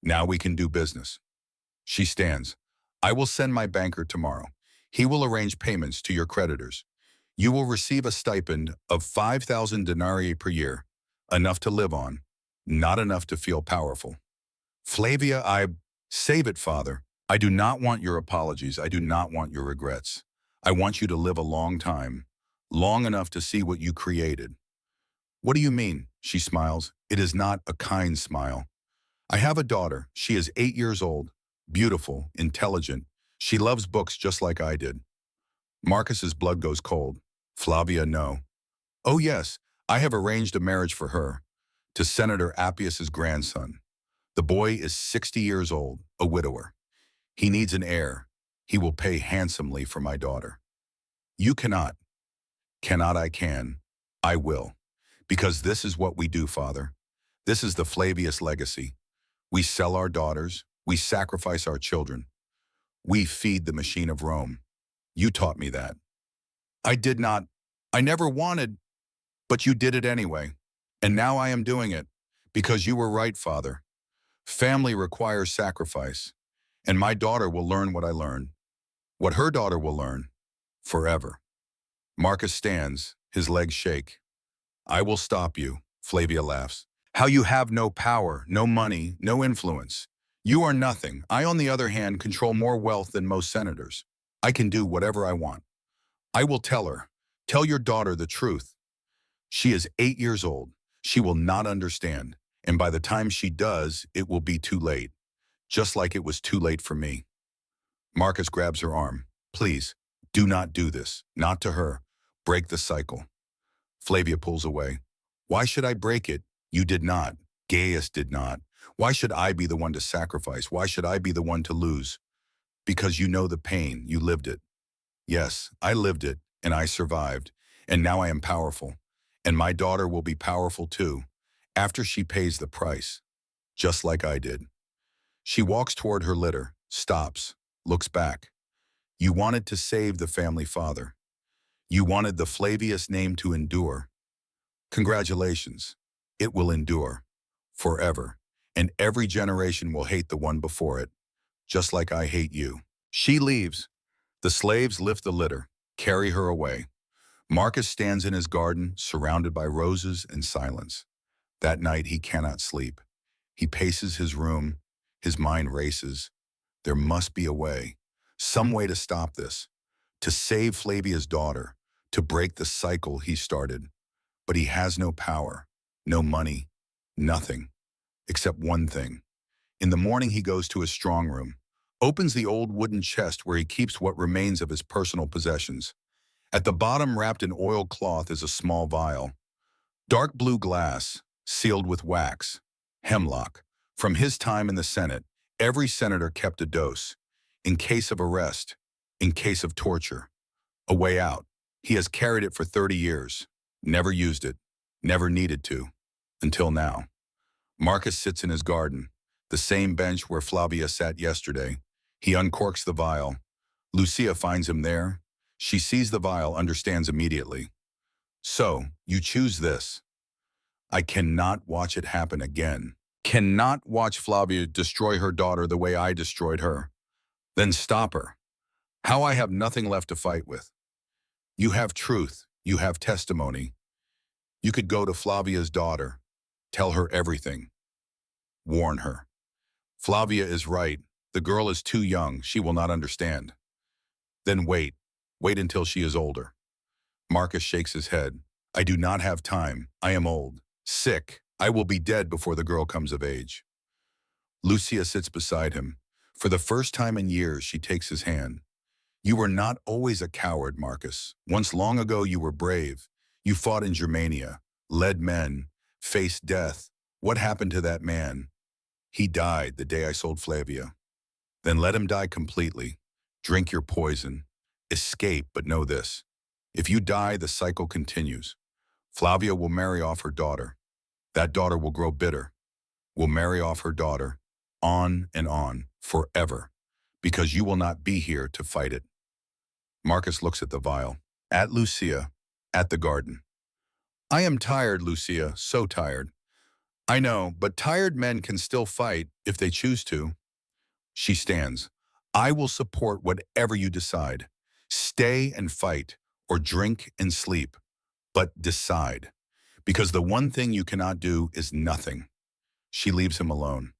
Now we can do business. She stands. I will send my banker tomorrow. He will arrange payments to your creditors. You will receive a stipend of 5,000 denarii per year, enough to live on, not enough to feel powerful. Flavia, Save it, Father. I do not want your apologies. I do not want your regrets. I want you to live a long time, long enough to see what you created. What do you mean? She smiles. It is not a kind smile. I have a daughter. She is 8 years old, beautiful, intelligent. She loves books just like I did. Marcus's blood goes cold. Flavia, no. Oh yes, I have arranged a marriage for her, to Senator Appius's grandson. The boy is 60 years old, a widower. He needs an heir. He will pay handsomely for my daughter. You cannot. Cannot I can. I will. Because this is what we do, Father. This is the Flavius legacy. We sell our daughters. We sacrifice our children. We feed the machine of Rome. You taught me that. I did not. I never wanted, but you did it anyway. And now I am doing it. Because you were right, Father. Family requires sacrifice. And my daughter will learn what I learned. What her daughter will learn. Forever. Marcus stands. His legs shake. I will stop you, Flavia laughs. How you have no power, no money, no influence. You are nothing. I, on the other hand, control more wealth than most senators. I can do whatever I want. I will tell her. Tell your daughter the truth. She is 8 years old. She will not understand. And by the time she does, it will be too late. Just like it was too late for me. Marcus grabs her arm. Please, do not do this. Not to her. Break the cycle. Flavia pulls away. Why should I break it? You did not. Gaius did not. Why should I be the one to sacrifice? Why should I be the one to lose? Because you know the pain. You lived it. Yes, I lived it, and I survived. And now I am powerful. And my daughter will be powerful too, after she pays the price, just like I did. She walks toward her litter, stops, looks back. You wanted to save the family father. You wanted the Flavius name to endure. Congratulations. It will endure. Forever. And every generation will hate the one before it, just like I hate you. She leaves. The slaves lift the litter, carry her away. Marcus stands in his garden, surrounded by roses and silence. That night he cannot sleep. He paces his room. His mind races. There must be a way. Some way to stop this. To save Flavia's daughter. To break the cycle he started. But he has no power. No money. Nothing. Except one thing. In the morning he goes to his strong room. Opens the old wooden chest where he keeps what remains of his personal possessions. At the bottom, wrapped in oilcloth, is a small vial. Dark blue glass, sealed with wax. Hemlock. From his time in the Senate, every senator kept a dose. In case of arrest. In case of torture. A way out. He has carried it for 30 years. Never used it. Never needed to. Until now. Marcus sits in his garden. The same bench where Flavia sat yesterday. He uncorks the vial. Lucia finds him there. She sees the vial, understands immediately. So, you choose this. I cannot watch it happen again. Cannot watch Flavia destroy her daughter the way I destroyed her. Then stop her. How I have nothing left to fight with. You have truth. You have testimony. You could go to Flavia's daughter. Tell her everything. Warn her. Flavia is right. The girl is too young. She will not understand. Then wait. Wait until she is older. Marcus shakes his head. I do not have time. I am old. Sick. I will be dead before the girl comes of age. Lucia sits beside him. For the first time in years, she takes his hand. You were not always a coward, Marcus. Once long ago, you were brave. You fought in Germania, led men, faced death. What happened to that man? He died the day I sold Flavia. Then let him die completely. Drink your poison. Escape, but know this. If you die, the cycle continues. Flavia will marry off her daughter. That daughter will grow bitter. Will marry off her daughter. On and on, forever. Because you will not be here to fight it. Marcus looks at the vial. At Lucia. At the garden. I am tired, Lucia, so tired. I know, but tired men can still fight if they choose to. She stands. I will support whatever you decide. Stay and fight, or drink and sleep. But decide. Because the one thing you cannot do is nothing. She leaves him alone.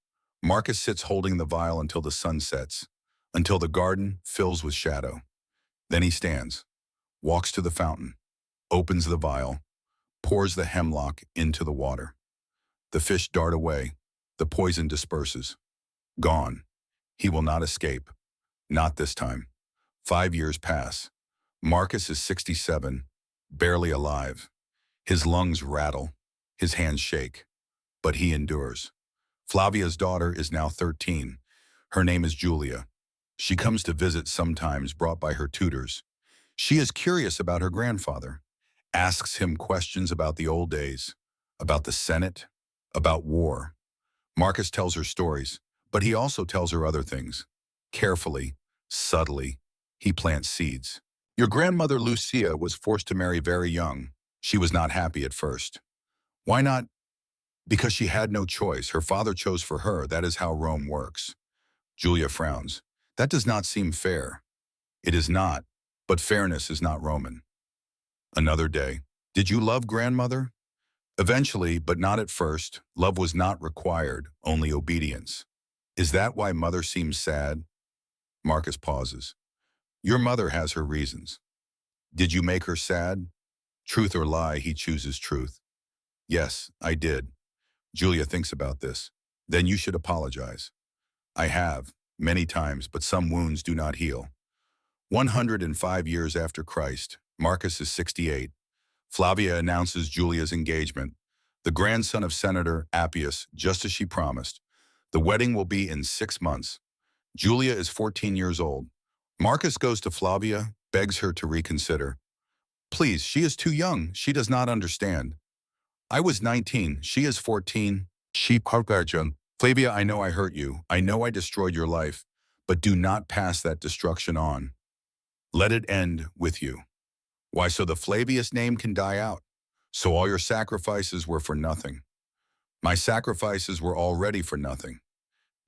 Marcus sits holding the vial until the sun sets, until the garden fills with shadow. Then he stands, walks to the fountain, opens the vial, pours the hemlock into the water. The fish dart away. The poison disperses. Gone. He will not escape. Not this time. 5 years pass. Marcus is 67, barely alive. His lungs rattle. His hands shake. But he endures. Flavia's daughter is now 13. Her name is Julia. She comes to visit sometimes, brought by her tutors. She is curious about her grandfather, asks him questions about the old days, about the Senate, about war. Marcus tells her stories, but he also tells her other things. Carefully, subtly, he plants seeds. Your grandmother Lucia was forced to marry very young. She was not happy at first. Why not? Because she had no choice. Her father chose for her. That is how Rome works. Julia frowns. That does not seem fair. It is not, but fairness is not Roman. Another day. Did you love grandmother? Eventually, but not at first. Love was not required, only obedience. Is that why mother seems sad? Marcus pauses. Your mother has her reasons. Did you make her sad? Truth or lie, he chooses truth. Yes, I did. Julia thinks about this. Then you should apologize. I have, many times, but some wounds do not heal. 105 years after Christ, Marcus is 68. Flavia announces Julia's engagement. The grandson of Senator Appius, just as she promised. The wedding will be in 6 months. Julia is 14 years old. Marcus goes to Flavia, begs her to reconsider. Please, she is too young. She does not understand. I was 19. She is 14. She Parkarjan. Flavia, I know I hurt you. I know I destroyed your life. But do not pass that destruction on. Let it end with you. Why, so the Flavius name can die out. So all your sacrifices were for nothing. My sacrifices were already for nothing.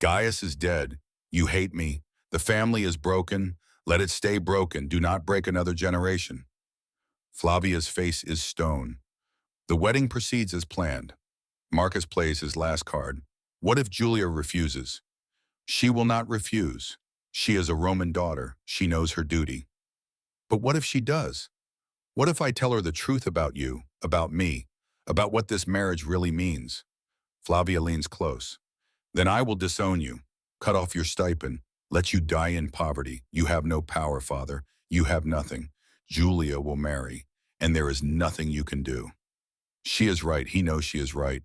Gaius is dead. You hate me. The family is broken. Let it stay broken. Do not break another generation. Flavia's face is stone. The wedding proceeds as planned. Marcus plays his last card. What if Julia refuses? She will not refuse. She is a Roman daughter. She knows her duty. But what if she does? What if I tell her the truth about you, about me, about what this marriage really means? Flavia leans close. Then I will disown you, cut off your stipend, let you die in poverty. You have no power, father. You have nothing. Julia will marry, and there is nothing you can do. She is right. He knows she is right,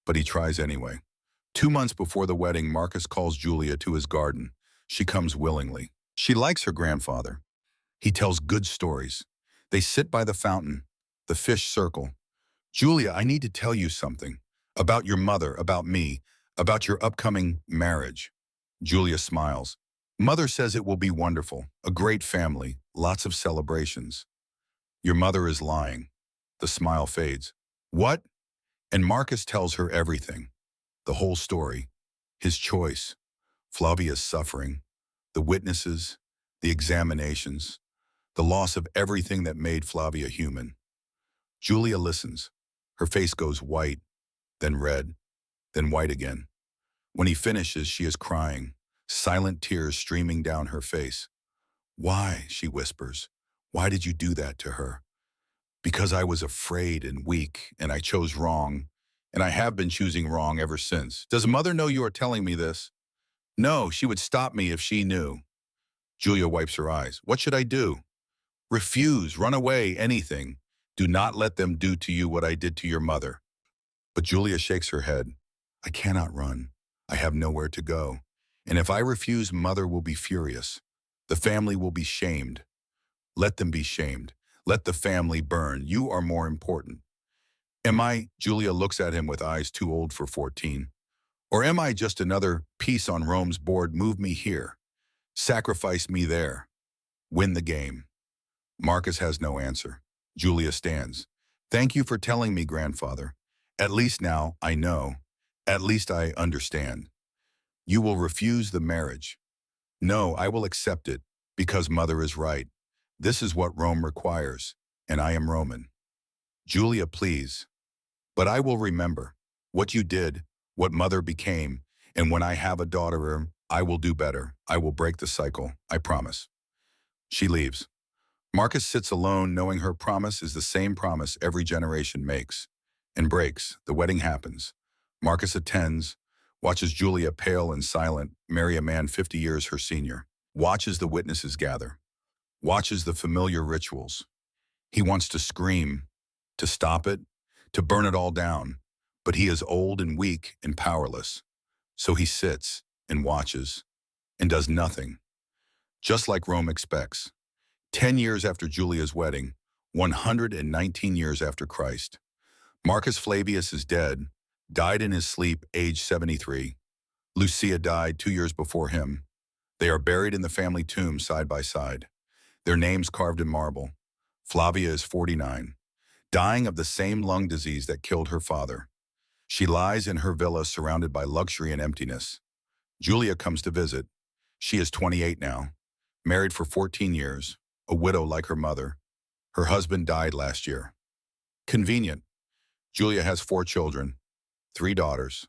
but he tries anyway. 2 months before the wedding, Marcus calls Julia to his garden. She comes willingly. She likes her grandfather. He tells good stories. They sit by the fountain. The fish circle. Julia, I need to tell you something. About your mother, about me, about your upcoming marriage. Julia smiles. Mother says it will be wonderful. A great family. Lots of celebrations. Your mother is lying. The smile fades. What? And Marcus tells her everything. The whole story. His choice. Flavia's suffering. The witnesses. The examinations. The loss of everything that made Flavia human. Julia listens. Her face goes white, then red, then white again. When he finishes, she is crying, silent tears streaming down her face. Why, she whispers, why did you do that to her? Because I was afraid and weak, and I chose wrong, and I have been choosing wrong ever since. Does mother know you are telling me this? No, she would stop me if she knew. Julia wipes her eyes. What should I do? Refuse, run away, anything. Do not let them do to you what I did to your mother. But Julia shakes her head. I cannot run. I have nowhere to go. And if I refuse, mother will be furious. The family will be shamed. Let them be shamed. Let the family burn. You are more important. Am I, Julia looks at him with eyes too old for 14. Or am I just another piece on Rome's board? Move me here. Sacrifice me there. Win the game. Marcus has no answer. Julia stands. Thank you for telling me, grandfather. At least now I know. At least I understand. You will refuse the marriage. No, I will accept it, because mother is right. This is what Rome requires, and I am Roman. Julia, please. But I will remember what you did, what mother became. And when I have a daughter, I will do better. I will break the cycle. I promise. She leaves. Marcus sits alone, knowing her promise is the same promise every generation makes and breaks. The wedding happens. Marcus attends, watches Julia, pale and silent, marry a man 50 years her senior, watches the witnesses gather, watches the familiar rituals. He wants to scream, to stop it, to burn it all down, but he is old and weak and powerless. So he sits and watches and does nothing, just like Rome expects. 10 years after Julia's wedding, 119 years after Christ, Marcus Flavius is dead, died in his sleep, age 73. Lucia died 2 years before him. They are buried in the family tomb side by side, their names carved in marble. Flavia is 49, dying of the same lung disease that killed her father. She lies in her villa surrounded by luxury and emptiness. Julia comes to visit. She is 28 now, married for 14 years, a widow like her mother. Her husband died last year. Convenient. Julia has 4 children, 3 daughters,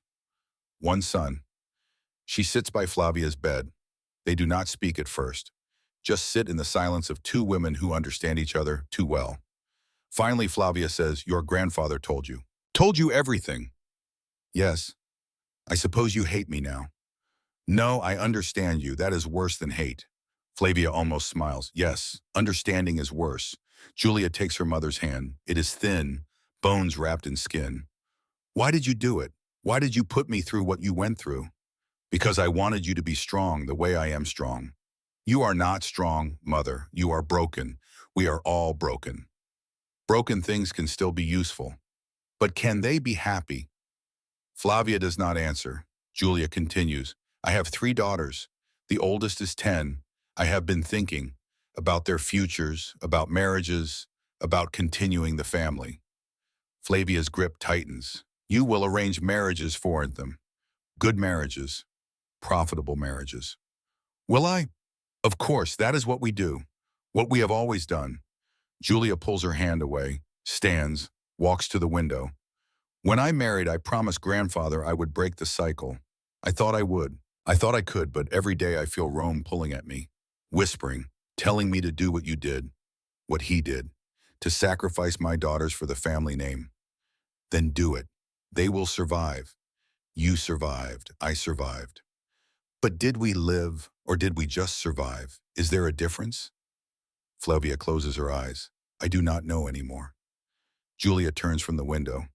1 son. She sits by Flavia's bed. They do not speak at first, just sit in the silence of 2 women who understand each other too well. Finally, Flavia says, "Your grandfather told you." "Told you everything." "Yes. I suppose you hate me now." "No, I understand you. That is worse than hate." Flavia almost smiles. "Yes, understanding is worse." Julia takes her mother's hand. It is thin, bones wrapped in skin. "Why did you do it? Why did you put me through what you went through?" "Because I wanted you to be strong the way I am strong." "You are not strong, mother. You are broken. We are all broken." "Broken things can still be useful. But can they be happy?" Flavia does not answer. Julia continues, "I have 3 daughters. The oldest is 10. I have been thinking about their futures, about marriages, about continuing the family." Flavia's grip tightens. "You will arrange marriages for them. Good marriages, profitable marriages." "Will I?" "Of course, that is what we do. What we have always done." Julia pulls her hand away, stands, walks to the window. "When I married, I promised grandfather I would break the cycle. I thought I would. I thought I could, but every day I feel Rome pulling at me, whispering, telling me to do what you did, what he did, to sacrifice my daughters for the family name. Then do it. They will survive. You survived. I survived. But did we live, or did we just survive? Is there a difference?" Flavia closes her eyes. "I do not know anymore." Julia turns from the window.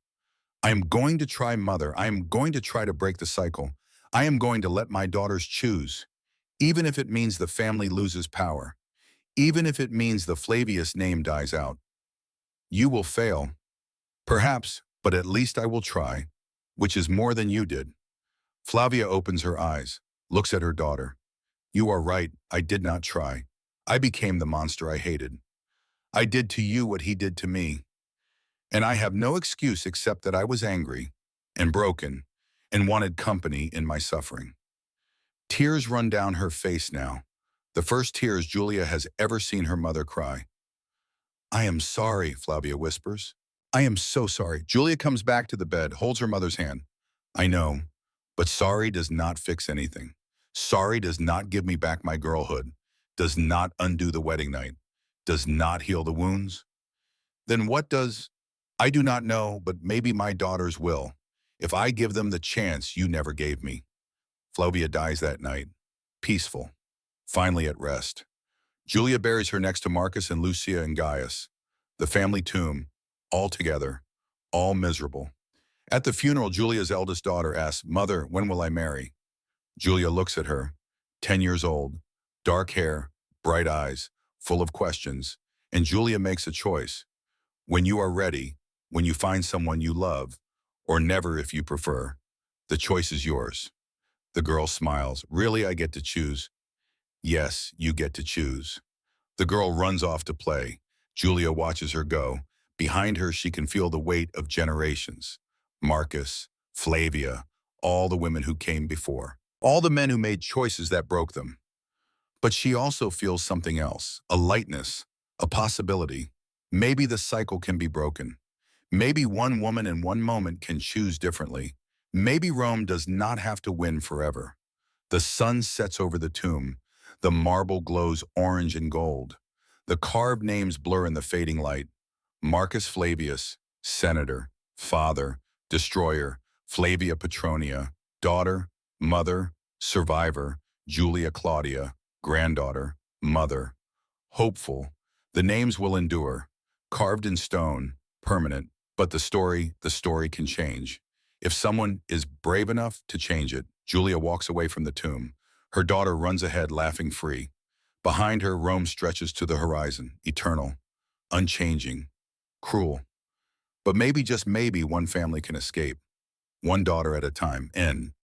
"I am going to try, mother. I am going to try to break the cycle. I am going to let my daughters choose, even if it means the family loses power, even if it means the Flavius name dies out." "You will fail." "Perhaps, but at least I will try, which is more than you did." Flavia opens her eyes, looks at her daughter. "You are right. I did not try. I became the monster I hated. I did to you what he did to me. And I have no excuse except that I was angry and broken and wanted company in my suffering." Tears run down her face now, the first tears Julia has ever seen her mother cry. "I am sorry," Flavia whispers. "I am so sorry." Julia comes back to the bed, holds her mother's hand. "I know, but sorry does not fix anything. Sorry does not give me back my girlhood, does not undo the wedding night, does not heal the wounds. Then what does? I do not know, but maybe my daughters will, if I give them the chance you never gave me." Flavia dies that night, peaceful, finally at rest. Julia buries her next to Marcus and Lucia and Gaius, the family tomb, all together, all miserable. At the funeral, Julia's eldest daughter asks, "Mother, when will I marry?" Julia looks at her, 10 years old, dark hair, bright eyes, full of questions, and Julia makes a choice. When you are ready, when you find someone you love, or never if you prefer, the choice is yours. The girl smiles. "Really, I get to choose?" "Yes, you get to choose." The girl runs off to play. Julia watches her go. Behind her, she can feel the weight of generations. Marcus, Flavia, all the women who came before. All the men who made choices that broke them. But she also feels something else, a lightness, a possibility. Maybe the cycle can be broken. Maybe one woman in one moment can choose differently. Maybe Rome does not have to win forever. The sun sets over the tomb. The marble glows orange and gold. The carved names blur in the fading light. Marcus Flavius, senator, father, destroyer, Flavia Petronia, daughter, mother, survivor, Julia Claudia, granddaughter, mother. Hopeful. The names will endure. Carved in stone, permanent, but the story can change. If someone is brave enough to change it, Julia walks away from the tomb. Her daughter runs ahead, laughing free. Behind her, Rome stretches to the horizon, eternal, unchanging, cruel. But maybe, just maybe, one family can escape, one daughter at a time. N.